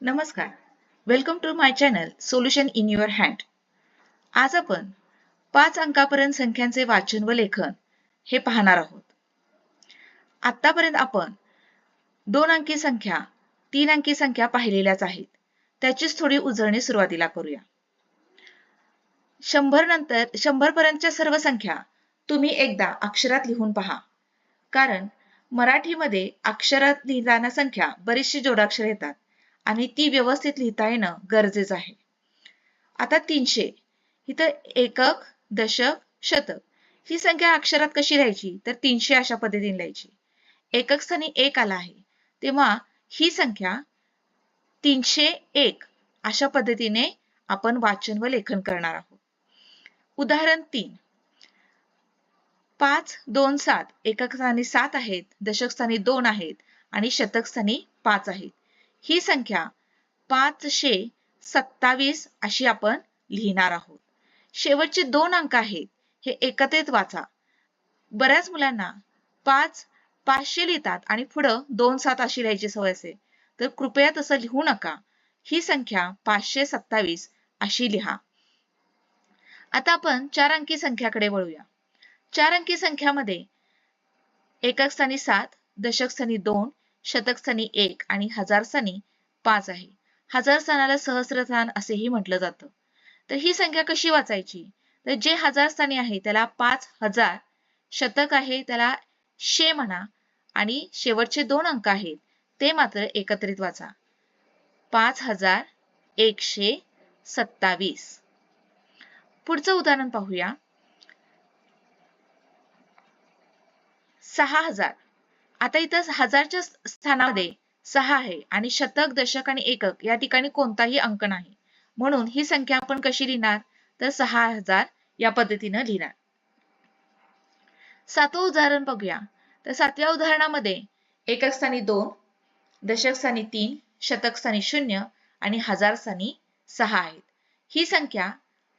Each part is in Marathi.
नमस्कार. Welcome to my channel solution in your hand. आज आपण 5 अंकापर्यंत संख्यांचे वाचन व लेखन हे पाहणार आहोत. आतापर्यंत आपण 2 अंकी संख्या, 3 अंकी संख्या पाहिलेल्याच आहेत. त्याचीच थोडी उजळणी सुरुवातीला करूया. 100 पर्यंतच्या सर्व संख्या तुम्ही एकदा अक्षरात लिहून पहा. कारण मराठीमध्ये अक्षरात लिहिताना संख्या बरीचशी जोडाक्षरे येतात आणि ती व्यवस्थित लिहिता येणं गरजेचं आहे. आता 300 इथं एकक, दशक, शतक ही संख्या अक्षरात कशी लिहायची तर 300 अशा पद्धतीने लिहायची. एकक स्थानी 1 आला आहे तेव्हा ही संख्या 301 अशा पद्धतीने आपण वाचन व लेखन करणार आहोत. उदाहरण 3 5, 2, 7 एकक स्थानी 7 आहेत, दशक स्थानी 2 आहेत आणि शतक स्थानी 5 आहेत. ही संख्या 527 अशी आपण लिहिणार आहोत. शेवटचे 2 अंक आहेत हे एकत्रित वाचा. बऱ्याच मुलांना 5 500 लिहितात आणि पुढं 2 7 अशी लिहायची सवय असते. तर कृपया तसं लिहू नका. ही संख्या 527 अशी लिहा. आता आपण 4 अंकी संख्याकडे वळूया. 4 अंकी संख्यामध्ये एकक स्थानी 7, दशक स्थानी 2, शतक स्थानी 1 आणि हजार स्थानी 5 आहे. हजार स्थानाला सहस्रस्थान असेही म्हटलं जातं. तर ही संख्या कशी वाचायची तर जे हजार स्थानी आहे त्याला 5000, शतक आहे त्याला 100 म्हणा आणि शेवटचे 2 अंक आहेत ते मात्र एकत्रित वाचा. 5127. पुढचं उदाहरण पाहूया. 6000. आता इथं हजारच्या स्थानामध्ये 6 आहे आणि शतक, दशक आणि एकक या ठिकाणी कोणताही अंक नाही. म्हणून ही संख्या आपण कशी लिहिणार तर 6000 या पद्धतीने लिहिणार. 7वं उदाहरण बघूया. तर 7व्या उदाहरणामध्ये एकक स्थानी 2, दशक स्थानी 3, शतक स्थानी 0 आणि हजार स्थानी 6 आहेत. ही संख्या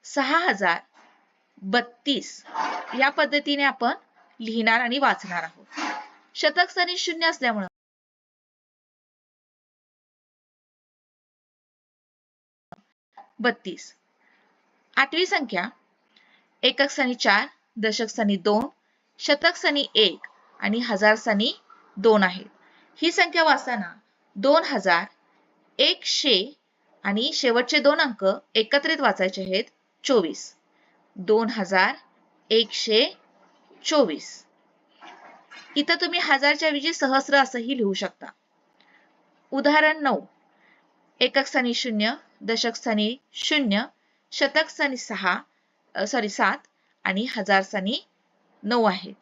6032 या पद्धतीने आपण लिहिणार आणि वाचणार आहोत. शतक स्थानी 0 असल्यामुळे 32. 8वी संख्या एकक स्थानी 4, दशक स्थानी 2, शतक स्थानी 1 आणि हजार स्थानी 2 आहेत. ही संख्या वाचताना 2100 आणि शेवटचे 2 अंक एकत्रित वाचायचे आहेत 24. 2124. इथं तुम्ही हजारच्या ऐवजी सहस्र असंही लिहू शकता. उदाहरण 9 एकक स्थानी 0, दशक स्थानी 0, शतक स्थानी 7 आणि हजार स्थानी 9 आहेत.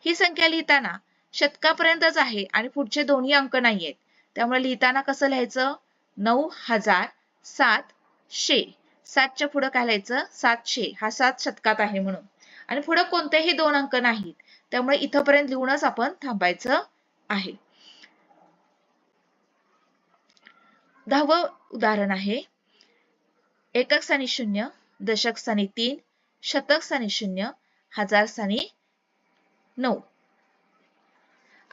ही संख्या लिहिताना शतकापर्यंतच आहे आणि पुढचे दोन्ही अंक नाहीयेत. त्यामुळे लिहिताना कसं लिहायचं 9700. 7च्या पुढे काय लिहायचं 700. हा 7 शतकात आहे म्हणून आणि पुढे कोणतेही 2 अंक नाहीत. त्यामुळे इथपर्यंत लिहूनच आपण थांबायचं आहे. 10वं उदाहरण आहे. एकक स्थानी 0, दशक स्थानी 3, शतक स्थानी 0, हजार स्थानी 9.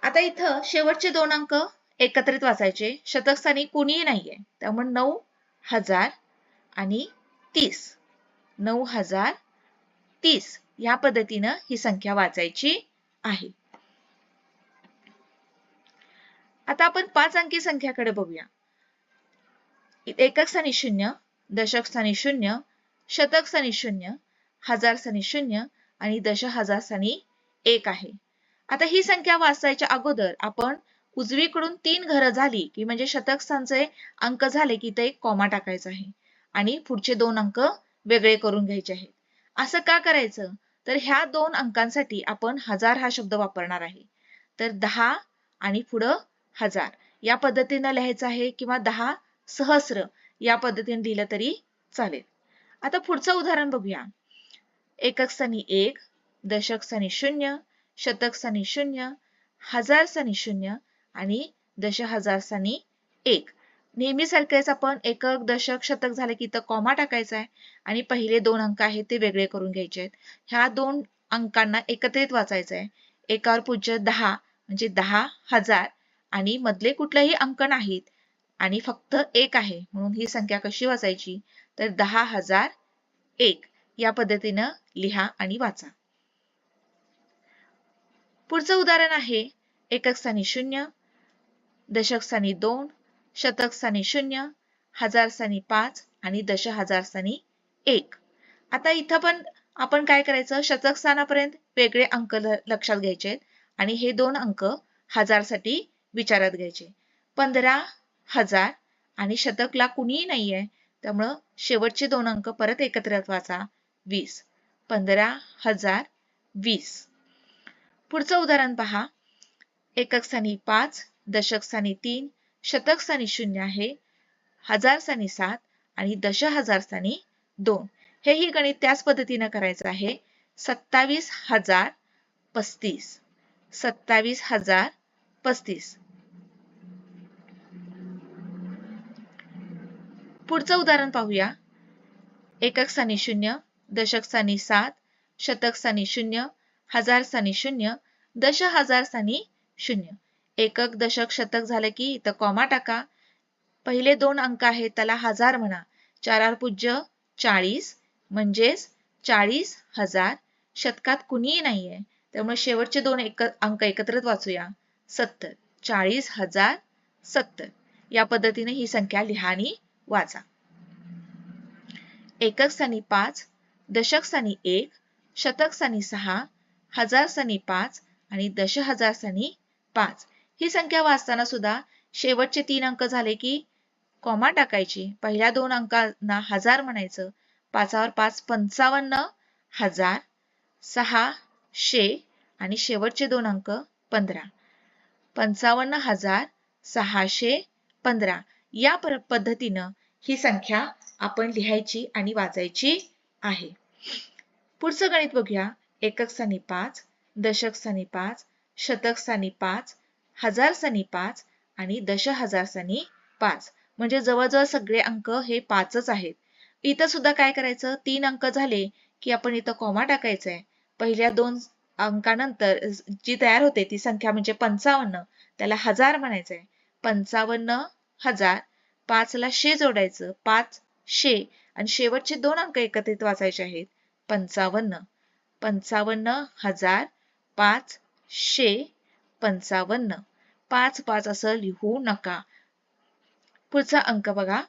आता इथं शेवटचे 2 अंक एकत्रित वाचायचे. शतक स्थानी कोणीही नाहीये त्यामुळे 9000 आणि 30. 9030 या पद्धतीनं ही संख्या वाचायची आहे. आता आपण 5 अंकी संख्याकडे बघूया. एकक स्थानी 0, दशक स्थानी 0, शतक स्थानी 0, हजार स्थानी 0 आणि दशहजार स्थानी 1 आहे. आता ही संख्या वाचायच्या अगोदर आपण उजवीकडून 3 घरं झाली की म्हणजे शतक स्थानचे अंक झाले की ते कॉमा टाकायचा आहे आणि पुढचे 2 अंक वेगळे करून घ्यायचे आहेत. असं का करायचं तर ह्या 2 अंकांसाठी आपण हजार हा शब्द वापरणार आहे. तर 10 आणि पुढं 1000 या पद्धतीने लिहायचं आहे किंवा 10 सहस्र या पद्धतीने लिहिलं तरी चालेल. आता पुढचं उदाहरण बघूया. एकक स्थानी 1, दशक स्थानी 0, शतक स्थानी 0, हजार स्थानी 0 आणि दशहजार स्थानी 1. नेहमीसारखेच आपण एकक, दशक, शतक झाले की इथं कॉमा टाकायचा आहे आणि पहिले 2 अंक आहेत ते वेगळे करून घ्यायचे आहेत. ह्या 2 अंकांना एकत्रित वाचायचं आहे. एकावर पूज्य 10 म्हणजे 10,000 आणि मधले कुठलेही अंक नाहीत आणि फक्त 1 आहे म्हणून ही संख्या कशी वाचायची तर 10,001 या पद्धतीनं लिहा आणि वाचा. पुढचं उदाहरण आहे एकक स्थानी 0, दशक स्थानी 2, शतक स्थानी 0, हजार स्थानी 5 आणि दश हजार स्थानी 1. आता इथं पण आपण काय करायचं शतक स्थानापर्यंत वेगळे अंक लक्षात घ्यायचे आणि हे 2 अंक हजारसाठी विचारात घ्यायचे. 15,000 आणि शतकला कुणीही नाहीये त्यामुळं शेवटचे 2 अंक परत एकत्र वाचा 20. 15,020. पुढचं उदाहरण पहा. एकक स्थानी 5, दशक स्थानी 3, शतक स्थानी 0 आहे, हजार स्थानी 7 आणि दश हजार स्थानी 2. हेही गणित त्याच पद्धतीने करायचं आहे. 27,035. 27,035. पुढचं उदाहरण पाहूया. एकक स्थानी 0, दशक स्थानी 7, शतक स्थानी 0, हजार स्थानी 0, दश हजार स्थानी 0. एकक दशक शतक झालं की इथं कॉमा टाका. पहिले 2 अंक आहेत त्याला हजार म्हणा. 4 पूज्य 40 म्हणजेच 40,000. शतकात कुणीही नाहीये त्यामुळे शेवटचे 2 अंक एकत्रित वाचूया 70. 40,070 या पद्धतीने ही संख्या लिहा आणि वाचा. एकक स्थानी 5, दशक स्थानी 1, शतक स्थानी 6, हजार स्थानी 5 आणि दश हजार स्थानी 5. ही संख्या वाचताना सुद्धा शेवटचे 3 अंक झाले की कॉमा टाकायची. पहिल्या 2 अंकांना हजार म्हणायचं. 5 वर 5 55,000, 600 आणि शेवटचे 2 अंक 15. 55,615 या पद्धतीनं ही संख्या आपण लिहायची आणि वाचायची आहे. पुढचं गणित बघूया. एकक स्थानी 5, दशक स्थानी 5, शतक स्थानी 5, हजार स्थानी 5 आणि दश हजार स्थानी 5. म्हणजे जवळजवळ सगळे अंक हे 5च आहेत. इथं सुद्धा काय करायचं 3 अंक झाले की आपण इथं कॉमा टाकायचा आहे. पहिल्या 2 अंकानंतर जी तयार होते ती संख्या म्हणजे 55 त्याला हजार म्हणायचं आहे. 55,000. 5 ला शे जोडायचं 500 आणि शेवटचे 2 अंक एकत्रित वाचायचे आहेत 55. 55,555. 5 असं लिहू नका. पुढचा अंक बघा.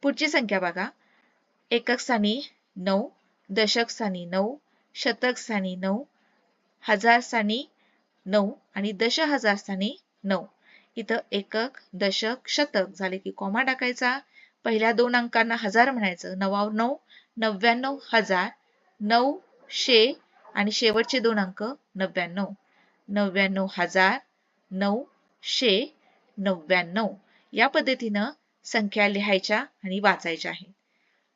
पुढची संख्या बघा. एकक स्थानी 9, दशक स्थानी 9, शतक स्थानी 9, हजार स्थानी 9 आणि दश हजार स्थानी 9. इथं एकक, दशक, शतक झाले की कॉमा टाकायचा. पहिल्या 2 अंकांना हजार म्हणायचं. 9 9 99,000, 900 आणि शेवटचे 2 अंक 99. 99,999 या पद्धतीनं संख्या लिहायच्या आणि वाचायच्या आहेत.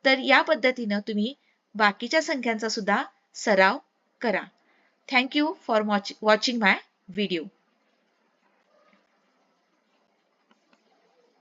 तर या पद्धतीनं तुम्ही बाकीच्या संख्यांचा सुद्धा सराव करा. Thank you for watching my video.